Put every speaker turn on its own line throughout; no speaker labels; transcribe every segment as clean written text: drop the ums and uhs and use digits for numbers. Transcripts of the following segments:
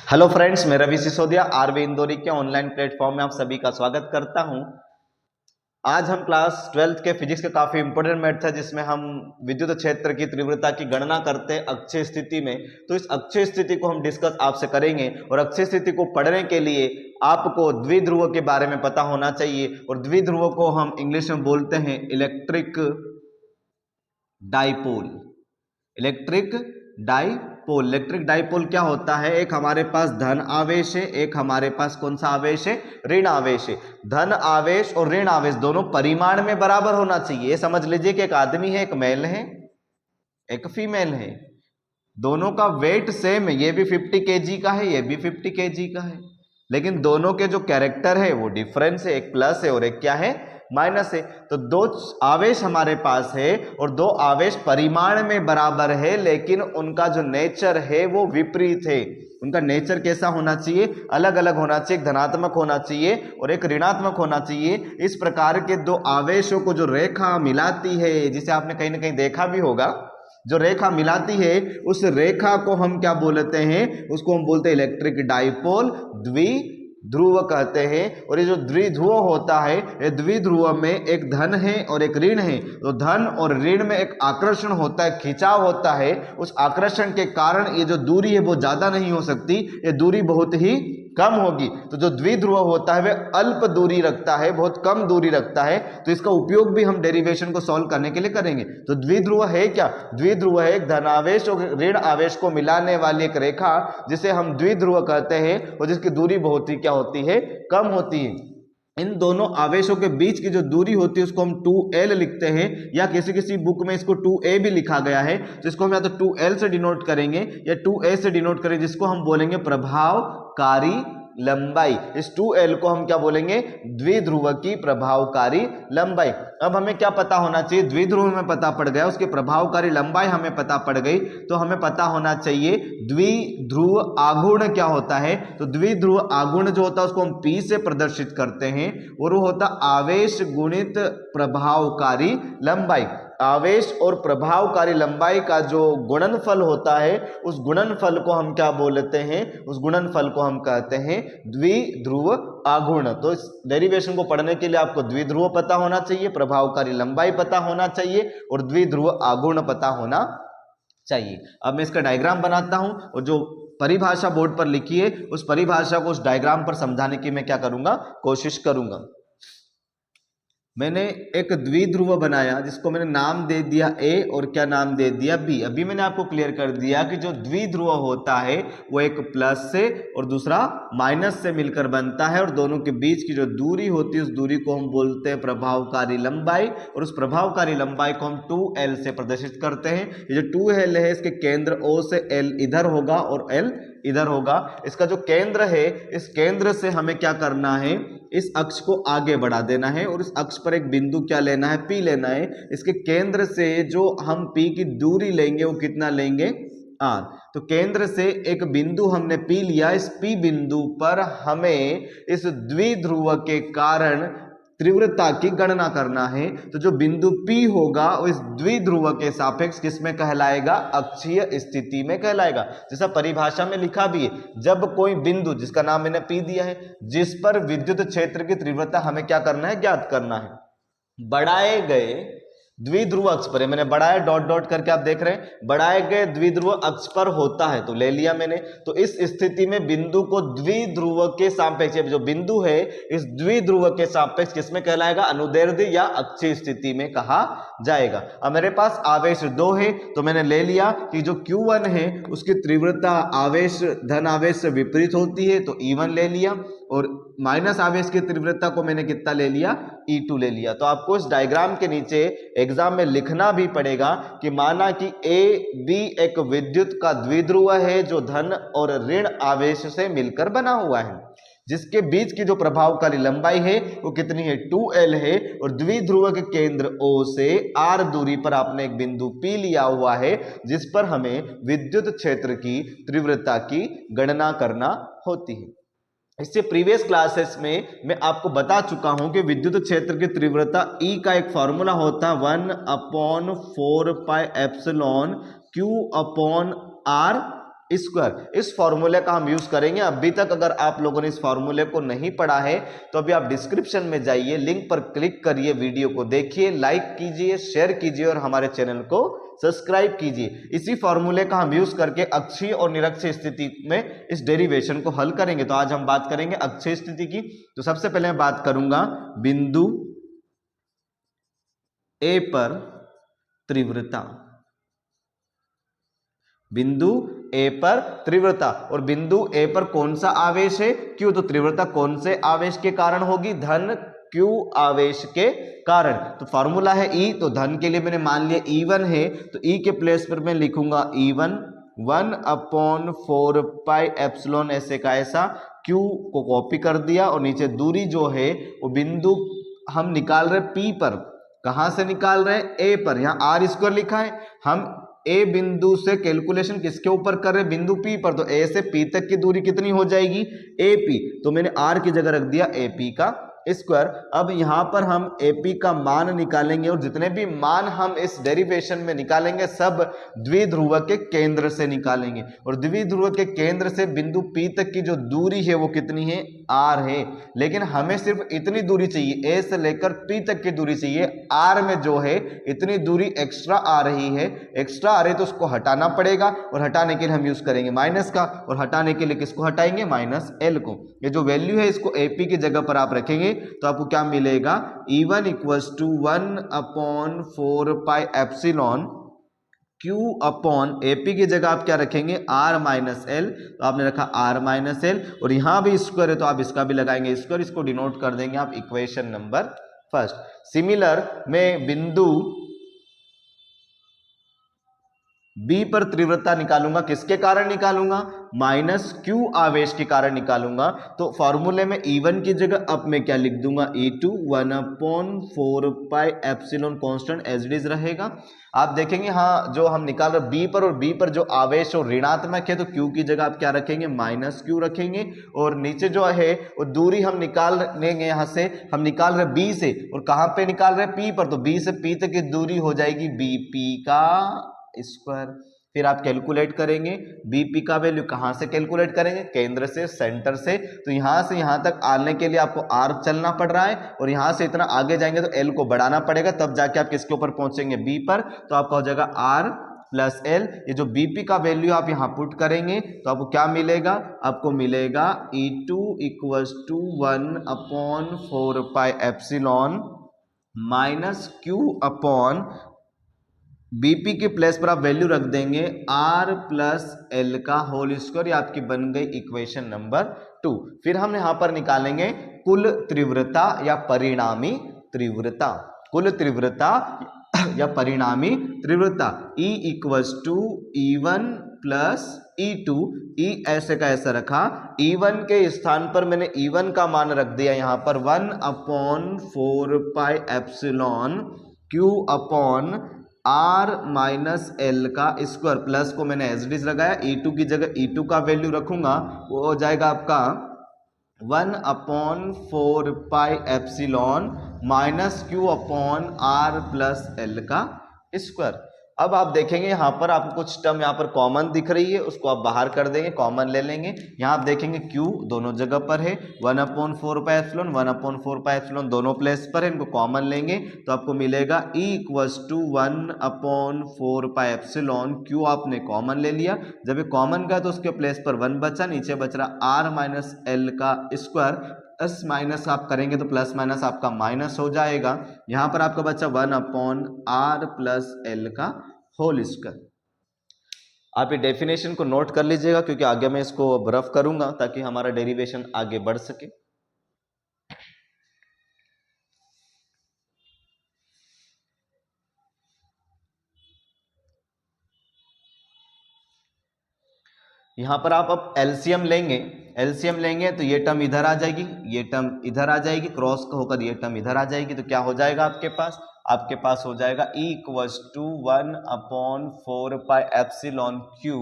Hello friends, मैं Ravi Sisodia RB Indori के online platform में आप सभी का स्वागत करता हूं। आज हम क्लास 12th के फिजिक्स के काफी इंपॉर्टेंट मैथ है जिसमें हम विद्युत क्षेत्र की तीव्रता की गणना करते हैं अक्षीय स्थिति में। तो इस अक्षीय स्थिति को हम डिस्कस आपसे करेंगे और अक्षीय स्थिति को पढ़ने के लिए आपको द्विध्रुव के बारे में पता होना चाहिए। और द्विध्रुव को हम इंग्लिश में बोलते हैं electric dipole. Electric dipole, electric dipole क्या होता है? एक हमारे पास धन आवेश है, एक हमारे पास कौन सा आवेश है? ऋण आवेश है। धन आवेश और ऋण आवेश दोनों परिमाण में बराबर होना चाहिए। समझ लीजिए कि एक आदमी है, एक मेल है, एक फीमेल है, दोनों का वेट सेम है। ये भी 50 केजी का है, ये भी 50 केजी का है, लेकिन दोनों के जो कैरेक्टर है वो डिफरेंस है। एक प्लस है और एक क्या है? माइनस है। तो दो आवेश हमारे पास है और दो आवेश परिमाण में बराबर है, लेकिन उनका जो नेचर है वो विपरीत है। उनका नेचर कैसा होना चाहिए? अलग अलग होना चाहिए। एक धनात्मक होना चाहिए और एक ऋणात्मक होना चाहिए। इस प्रकार के दो आवेशों को जो रेखा मिलाती है, जिसे आपने कहीं ना कहीं देखा भी होगा, जो रेखा मिलाती है उस रेखा को हम क्या बोलते हैं? उसको हम बोलते हैं इलेक्ट्रिक डाइपोल, द्विध्रुव कहते हैं। और ये जो द्विध्रुव होता है, ये द्विध्रुव में एक धन है और एक ऋण है। तो धन और ऋण में एक आकर्षण होता है, खिंचाव होता है। उस आकर्षण के कारण ये जो दूरी है वो ज्यादा नहीं हो सकती, ये दूरी बहुत ही कम होगी। तो जो द्विध्रुव होता है वह अल्प दूरी रखता है, बहुत कम दूरी रखता है। तो इसका उपयोग भी हम डेरिवेशन को सॉल्व करने के लिए करेंगे। तो द्विध्रुव है क्या? द्विध्रुव है एक धनावेश और ऋण आवेश को मिलाने वाली एक रेखा, जिसे हम द्विध्रुव कहते हैं और जिसकी दूरी बहुत ही क्या होती है? कम होती है। इन दोनों आवेशों के बीच की जो दूरी होती है उसको हम 2L लिखते हैं, या किसी किसी बुक में इसको 2A भी लिखा गया है। तो इसको हम या तो 2L से डिनोट करेंगे या 2A से डिनोट करेंगे, जिसको हम बोलेंगे प्रभावकारी लंबाई। इस 2L को हम क्या बोलेंगे? द्विध्रुव की प्रभावकारी लंबाई। अब हमें क्या पता होना चाहिए? द्विध्रुव में पता पड़ गया, उसकी प्रभावकारी लंबाई हमें पता पड़ गई, तो हमें पता होना चाहिए द्विध्रुव आघूर्ण क्या होता है। तो द्विध्रुव आघूर्ण जो होता है उसको हम P से प्रदर्शित करते हैं और वो होता आवेश गुणित प्रभावकारी लंबाई। आवेश और प्रभावकारी लंबाई का जो गुणनफल होता है, उस गुणनफल को हम क्या बोलते हैं? उस गुणनफल को हम कहते हैं द्विध्रुव आघूर्ण। तो इस डेरिवेशन को पढ़ने के लिए आपको द्विध्रुव पता होना चाहिए, प्रभावकारी लंबाई पता होना चाहिए और द्विध्रुव आघूर्ण पता होना चाहिए। अब मैं इसका डायग्राम बनाता हूं और जो परिभाषा बोर्ड पर लिखी है उस परिभाषा को उस डायग्राम पर समझाने की मैं क्या करूंगा? कोशिश करूंगा। मैंने एक द्विध्रुव बनाया जिसको मैंने नाम दे दिया A और क्या नाम दे दिया B। अभी मैंने आपको क्लियर कर दिया कि जो द्विध्रुव होता है वो एक प्लस से और दूसरा माइनस से मिलकर बनता है, और दोनों के बीच की जो दूरी होती है उस दूरी को हम बोलते हैं प्रभावकारी लंबाई, और उस प्रभावकारी लंबाई को हम 2L से प्रदर्शित करते हैं। ये जो 2L है इसके केंद्र O से L इधर होगा और L इधर होगा। इसका जो केंद्र है, इस केंद्र से हमें क्या करना है? इस अक्ष को आगे बढ़ा देना है और इस अक्ष पर एक बिंदु क्या लेना है? P लेना है। इसके केंद्र से जो हम P की दूरी लेंगे वो कितना लेंगे? R। तो केंद्र से एक बिंदु हमने P लिया, इस P बिंदु पर हमें इस द्विध्रुव के कारण तीव्रता की गणना करना है। तो जो बिंदु P होगा वो इस द्विध्रुव के सापेक्ष किसमें कहलाएगा? अक्षीय स्थिति में कहलाएगा। जैसा परिभाषा में लिखा भी है, जब कोई बिंदु जिसका नाम मैंने P दिया है, जिस पर विद्युत क्षेत्र की तीव्रता हमें क्या करना है? ज्ञात करना है। बढ़ाए गए द्विध्रुव अक्ष पर, मैंने बढ़ाया डॉट डॉट करके आप देख रहे हैं, बढ़ाए गए द्विध्रुव अक्ष पर होता है, तो ले लिया मैंने। तो इस स्थिति में बिंदु को द्विध्रुव के सापेक्ष, जो बिंदु है इस द्विध्रुव के सापेक्ष किसमें कहलाएगा? अनुदैर्ध्य या अक्षीय स्थिति में कहा जाएगा। अब मेरे पास आवेश 2 है तो मैंने ले लिया कि जो Q1 है उसकी तीव्रता आवेश धन आवेश से विपरीत होती है, तो E1 ले लिया, और माइनस आवेश की तीव्रता को मैंने कितना ले लिया? E2 ले लिया। तो आपको इस डायग्राम के नीचे एग्जाम में लिखना भी पड़ेगा कि माना कि A B एक विद्युत का द्विध्रुव है जो धन और ऋण आवेश से मिलकर बना हुआ है, जिसके बीच की जो प्रभावकारी लंबाई है वो कितनी है? 2L है, और द्विध्रुव के केंद्र O से R दूरी पर आपने एक बिंदु P लिया हुआ है, जिस पर हमें विद्युत क्षेत्र की तीव्रता की गणना करना होती है। इससे प्रीवियस क्लासेस में मैं आपको बता चुका हूं कि विद्युत क्षेत्र की तीव्रता E का एक फॉर्मूला होता है 1/4 पाई एप्सिलॉन Q/R स्क्वायर। इस फॉर्मूले का हम यूज करेंगे। अभी तक अगर आप लोगों ने इस फॉर्मूले को नहीं पढ़ा है तो अभी आप डिस्क्रिप्शन में जाइए, लिंक पर क्लिक करिए, वीडियो को देखिए, लाइक कीजिए, शेयर कीजिए और हमारे चैनल को सब्सक्राइब कीजिए। इसी फॉर्मूले का हम यूज करके अक्षीय और निरक्षीय स्थिति में इस डेरिवेशन को हल करेंगे। तो आज हम बात करेंगे अक्षीय स्थिति की। तो सबसे पहले मैं बात करूंगा बिंदु ए पर तीव्रता। बिंदु ए पर तीव्रता, और बिंदु ए पर कौन सा आवेश है? क्यू। तो तीव्रता कौन से आवेश के कारण होगी? धन क्यू आवेश के कारण। तो फॉर्मूला है ई, तो धन के लिए मैंने मान लिया E1 है, तो ई के प्लेस पर मैं लिखूंगा E1 1/4 पाई एप्सिलॉन ऐसे का ऐसा, क्यू को कॉपी कर दिया और नीचे दूरी जो है वो बिंदु हम निकाल रहे पी पर। कहां से निकाल रहे हैं? ए पर। यहां आर स्क्वायर लिखा है, हम ए बिंदु से कैलकुलेशन किसके ऊपर कर रहे हैं? बिंदु पी पर। तो ए से पी तक की दूरी कितनी हो जाएगी? A P. तो मैंने आर की जगह रख दिया ए पी का स्क्वायर। अब यहां पर हम एपी का मान निकालेंगे और जितने भी मान हम इस डेरिवेशन में निकालेंगे सब द्विध्रुव के केंद्र से निकालेंगे, और द्विध्रुव के केंद्र से बिंदु पी तक की जो दूरी है वो कितनी है? आर है। लेकिन हमें सिर्फ इतनी दूरी चाहिए, ए से लेकर पी तक की दूरी चाहिए। आर में जो है इतनी दूरी एक्स्ट्रा आ रही है, एक्स्ट्रा आ रही है तो उसको हटाना पड़ेगा, और हटाने के लिए हम यूज करेंगे माइनस का, और हटाने के लिए किसको हटाएंगे? माइनस एल को। ये जो वैल्यू है इसको एपी की जगह पर आप रखेंगे तो आपको क्या मिलेगा? E1 equals to 1/4 pi epsilon Q upon AP की जगह आप क्या रखेंगे? R minus L. तो आपने रखा R माइनस एल, और यहां भी स्क्वायर है तो आप इसका भी लगाएंगे स्क्वायर, इसको डिनोट कर देंगे आप इक्वेशन नंबर फर्स्ट। सिमिलर में बिंदु बी पर तीव्रता निकालूंगा, किसके कारण निकालूंगा? माइनस क्यू आवेश के कारण निकालूंगा। तो फॉर्मूले में E1 की जगह अब मैं क्या लिख दूंगा? E2 1/4 pi epsilon constant as it is रहेगा। आप देखेंगे हाँ जो हम निकाल रहे बी पर, और बी पर जो आवेश और ऋणात्मक है तो क्यू की जगह आप क्या रखेंगे? माइनस क्यू रखेंगे, और नीचे जो है वो दूरी हम निकाल लेंगे, यहां से हम निकाल रहे बी से, और कहां पे निकाल रहे? पी पर। तो बी से पी तक की दूरी हो जाएगी बीपी का स्क्वायर। फिर आप कैलकुलेट करेंगे बीपी का वैल्यू। कहां से कैलकुलेट करेंगे? केंद्र से, सेंटर से। तो यहां से यहां तक आने के लिए आपको आर चलना पड़ रहा है, और यहां से इतना आगे जाएंगे तो एल को बढ़ाना पड़ेगा, तब जाके आप किसके ऊपर पहुंचेंगे? बी पर। तो आपका हो जाएगा आर प्लस एल। ये जो बीपी का वैल्यू आप यहां पुट करेंगे तो आपको क्या मिलेगा? आपको मिलेगा E2 equals to 1/4 pi epsilon minus Q upon BP के प्लेस पर आप वैल्यू रख देंगे आर प्लस एल का होल स्क्वायर। ये आपकी बन गई इक्वेशन नंबर 2। फिर हम यहां पर निकालेंगे कुल तीव्रता या परिणामी तीव्रता। कुल तीव्रता या परिणामी तीव्रता E equals to E1 plus E2। E ऐसे का ऐसा रखा, E1 के स्थान पर मैंने E1 का मान रख दिया यहां पर 1/4 pi epsilon Q upon R minus L का स्क्वायर। प्लस को मैंने एज इट इज लगाया, E2 की जगह E2 का वैल्यू रखूंगा, वो हो जाएगा आपका 1/4 pi epsilon minus Q upon R plus L का स्क्वायर। अब आप देखेंगे यहां पर आपको कुछ टर्म यहां पर कॉमन दिख रही है, उसको आप बाहर कर देंगे, कॉमन ले लेंगे। यहां आप देखेंगे Q दोनों जगह पर है, 1/4 पाई एप्सिलॉन 1/4 पाई एप्सिलॉन दोनों प्लेस पर है, इनको कॉमन लेंगे तो आपको मिलेगा E equals to 1/4 pi epsilon Q आपने कॉमन ले लिया। जब ये कॉमन गया तो उसके प्लेस पर 1 बचा, नीचे बच रहा R माइनस एल का स्क्वायर। प्लस माइनस आप करेंगे तो प्लस माइनस आपका माइनस हो जाएगा। यहां पर आपका बचा 1/r प्लस एल का होल स्क्वायर। आप ये डेफिनेशन को नोट कर लीजिएगा क्योंकि आगे मैं इसको रफ करूंगा ताकि हमारा डेरिवेशन आगे बढ़ सके। यहां पर आप अब एलसीएम लेंगे, एलसीएम लेंगे तो ये टर्म इधर आ जाएगी, ये टर्म इधर आ जाएगी, क्रॉस होकर ये टर्म इधर आ जाएगी, तो क्या हो जाएगा आपके पास हो जाएगा E equals to 1/4 pi epsilon Q।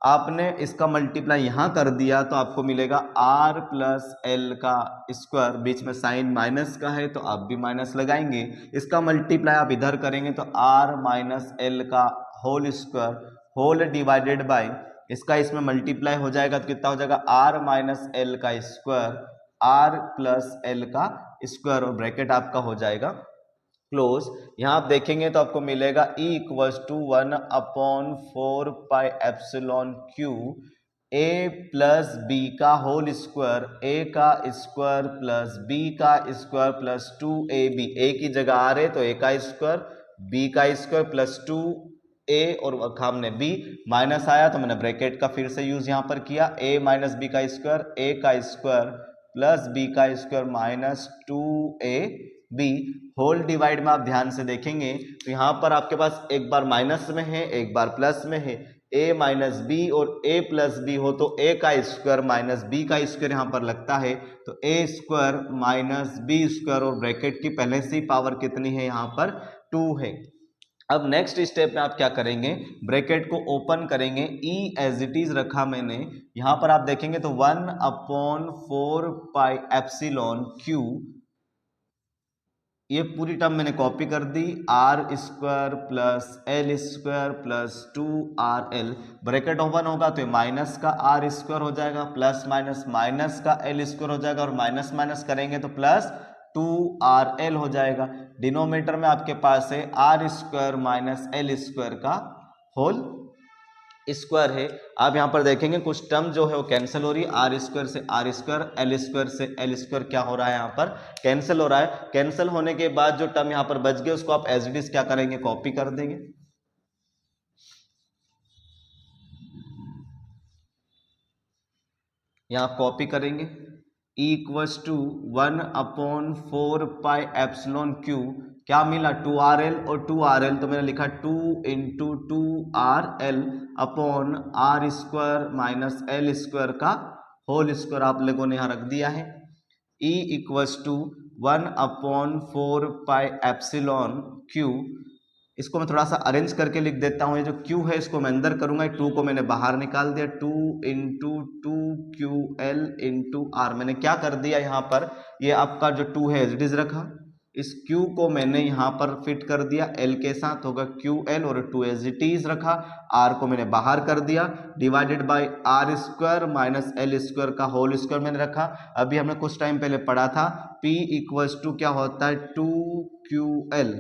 आपने इसका मल्टीप्लाई यहां कर दिया तो आपको मिलेगा R प्लस एल का स्क्वायर। बीच में साइन माइनस का है तो आप भी माइनस लगाएंगे। इसका मल्टीप्लाई आप इधर करेंगे तो R माइनस एल का whole square, whole divided by इसका इसमें मल्टीप्लाई हो जाएगा तो कितना हो जाएगा आर माइनस एल का स्क्वायर, आर प्लस एल का स्क्वायर, और ब्रैकेट आपका हो जाएगा क्लोज। यहां आप देखेंगे तो आपको मिलेगा E equals to 1/4 pi epsilon Q A plus B का होल स्क्वायर, ए का स्क्वायर प्लस बी का स्क्वायर प्लस 2ab। ए की जगह आ रहे तो ए का स्क्वायर, बी का स्क्वायर प्लस 2a, और सामने b माइनस आया तो मैंने ब्रैकेट का फिर से यूज यहां पर किया, a माइनस बी का स्क्वायर, a का स्क्वायर प्लस बी का square minus 2ab। Whole divide में आप ध्यान से देखेंगे तो यहां पर आपके पास एक बार माइनस में है एक बार प्लस में है, a माइनस बी और a प्लस बी हो तो a का स्क्वायर माइनस b का स्क्वायर यहां पर लगता है तो a square minus B square, और ब्रैकेट की पहले से पावर कितनी है यहाँ पर 2 है। अब नेक्स्ट स्टेप में आप क्या करेंगे, ब्रैकेट को ओपन करेंगे, E एज इट इज रखा मैंने, यहां पर आप देखेंगे तो 1/4 पाई एप्सिलॉन क्यू, ये पूरी टर्म मैंने कॉपी कर दी, R square plus L square plus 2RL, bracket open होगा तो माइनस का आर स्क्वायर हो जाएगा प्लस माइनस माइनस का एल स्क्वायर हो जाएगा, और माइनस माइनस करेंगे तो प्लस 2RL हो जाएगा। डिनोमिनेटर में आपके पास है R square minus L square का होल स्क्वायर है। आप यहां पर देखेंगे कुछ टर्म जो है वो कैंसिल हो रही है, आर स्क्वायर से आर स्क्वायर, एल स्क्वायर से एल स्क्वायर क्या हो रहा है यहाँ पर कैंसिल हो रहा है। कैंसिल होने के बाद जो टर्म यहाँ पर बच गए उसको आप एज इट इज क्या करेंगे, कॉपी कर देंगे। यहाँ आप कॉपी करेंगे, E equals to 1/4 pi epsilon Q, क्या मिला 2RL, और 2RL तो मैंने लिखा 2 into 2RL upon R square minus L square का होल स्क्वायर आप लोगों ने यहाँ रख दिया है। E equals to 1/4 pi epsilon Q, इसको मैं थोड़ा सा अरेंज करके लिख देता हूँ, ये जो Q है इसको मैं अंदर करूंगा, 2 को मैंने बाहर निकाल दिया, 2 इंटू 2QL इंटू आर। मैंने क्या कर दिया यहाँ पर, ये आपका जो 2 है एज इट इज रखा, इस Q को मैंने यहाँ पर फिट कर दिया, L के साथ होगा QL, और 2 एज इट इज रखा, R को मैंने बाहर कर दिया, divided by R square minus L square का होल स्क्वायर मैंने रखा। अभी हमने कुछ टाइम पहले पढ़ा था P इक्वल्स टू क्या होता है 2QL,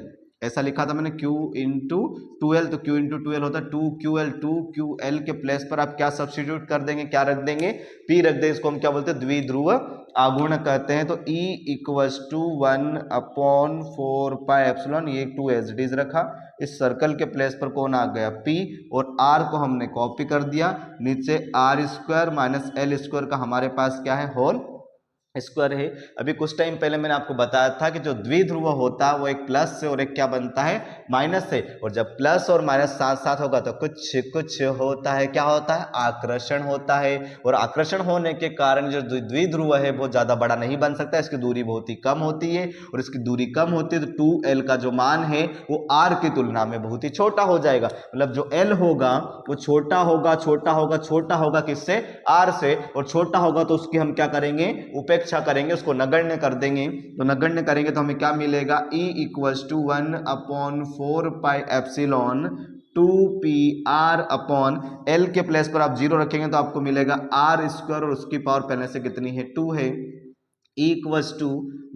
ऐसा लिखा था मैंने Q इंटू 2L, तो Q इंटू 2L होता है 2QL। 2QL के प्लेस पर आप क्या सब्स्टिट्यूट कर देंगे, क्या रख देंगे, P रख देंगे, इसको हम क्या बोलते हैं द्विध्रुव आघूर्ण कहते हैं। तो E equals to 1/4 pi epsilon, ये 2 एज इट इज रखा, इस सर्कल के प्लेस पर कौन आ गया P, और R को हमने कॉपी कर दिया, नीचे R square minus L square का हमारे पास क्या है होल स्क्वायर है। अभी कुछ टाइम पहले मैंने आपको बताया था कि जो द्विध्रुव होता है वो एक प्लस से और एक क्या बनता है माइनस से, और जब प्लस और माइनस साथ साथ होगा तो कुछ कुछ होता है, क्या होता है आकर्षण होता है, और आकर्षण होने के कारण जो द्विध्रुव है वो ज्यादा बड़ा नहीं बन सकता, इसकी दूरी बहुत ही कम होती है, और इसकी दूरी कम होती है तो 2L का जो मान है वो R की तुलना में बहुत ही छोटा हो जाएगा, मतलब जो L होगा वो छोटा होगा छोटा होगा छोटा होगा किससे, R से, और छोटा होगा तो उसकी हम क्या करेंगे उपेक्षा करेंगे, उसको नगण्य कर देंगे। तो नगण्य करेंगे तो हमें क्या मिलेगा, E equals to 1/4 pi epsilon 2PR upon L के प्लेस पर आप 0 रखेंगे तो आपको मिलेगा R स्क्वायर, और उसकी पावर पहले से कितनी है 2 है। E equals to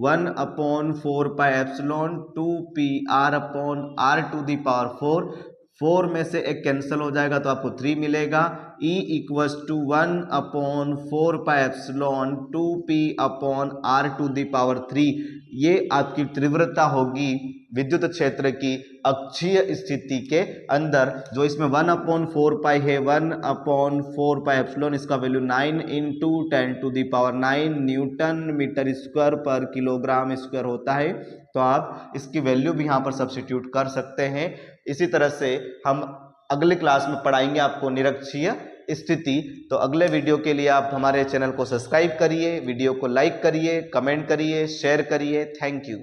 1/4 pi epsilon 2PR upon R to the power 4, 4 में से एक कैंसिल हो जाएगा तो आपको 3 मिलेगा। E equals to 1/4 pi epsilon 2P upon R to the power 3, ये आपकी तीव्रता होगी विद्युत क्षेत्र की अक्षीय स्थिति के अंदर, जो इसमें 1/4 पाई है, 1/4 पाई एप्सिलॉन, इसका value 9 into 10 to the power 9 newton metre square पर किलोग्राम स्क्वायर होता है। तो आप इसकी वैल्यू भी यहाँ पर सब्स्टिट्यूट कर सकते हैं। इसी तरह से हम अगले क्लास में पढ़ाएंगे आपको निरक्षीय स्थिति। तो अगले वीडियो के लिए आप हमारे चैनल को सब्सक्राइब करिए, वीडियो को लाइक करिए, कमेंट करिए, शेयर करिए। Thank you.